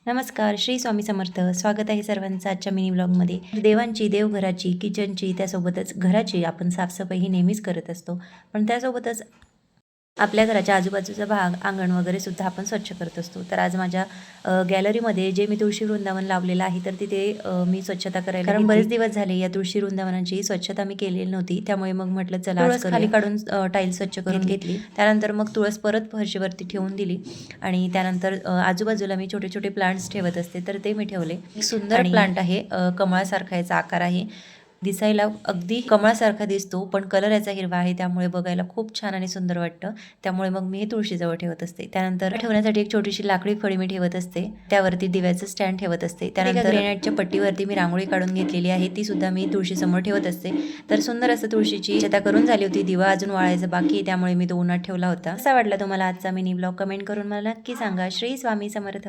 नमस्कार, श्री स्वामी समर्थ. स्वागत आहे सर्वांचं आजच्या मिनी व्लॉगमध्ये. देवांची, देवघराची, किचनची, त्यासोबतच घराची आपण साफसफाई ही नेहमीच करत असतो. पण त्यासोबतच आपल्या घराच्या आजूबाजूचा भाग, अंगण वगैरे सुद्धा आपण स्वच्छ करत असतो. तर आज माझ्या गॅलरीमध्ये जे मी तुळशी वृंदावन लावलेलं आहे, तर तिथे मी स्वच्छता करायला कारण बरेच दिवस झाले या तुळशी वृंदावनाची स्वच्छता मी केलेली नव्हती. त्यामुळे मग म्हटलं चला आज खाली काढून टाईल स्वच्छ करून घेतली. त्यानंतर मग तुळस परत फरशीवरती ठेवून दिली आणि त्यानंतर आजूबाजूला मी छोटे छोटे प्लांट्स ठेवत असते, तर ते मी ठेवले. एक सुंदर प्लांट आहे, कमळासारखा याचा आकार आहे. दिसायला अगदी कमळासारखा दिसतो, पण कलर याचा हिरवा आहे, त्यामुळे बघायला खूप छान आणि सुंदर वाटतं. त्यामुळे मग मी हे तुळशीजवळ ठेवत असते. त्यानंतर ठेवण्यासाठी एक छोटीशी लाकडी फळी मी ठेवत असते, त्यावरती दिव्याचं स्टँड ठेवत असते. त्यानंतर ग्रेनाइटच्या पट्टीवरती मी रांगोळी काढून घेतलेली आहे, ती सुद्धा मी तुळशीसमोर ठेवत असते. तर सुंदर असं तुळशीची स्वच्छता करून झाली होती. दिवा अजून वाळायचा बाकी आहे, त्यामुळे मी तो उन्हात ठेवला होता. कसा वाटला तुम्हाला आजचा मिनी ब्लॉग? कमेंट करून मला नक्की सांगा. श्री स्वामी समर्थ.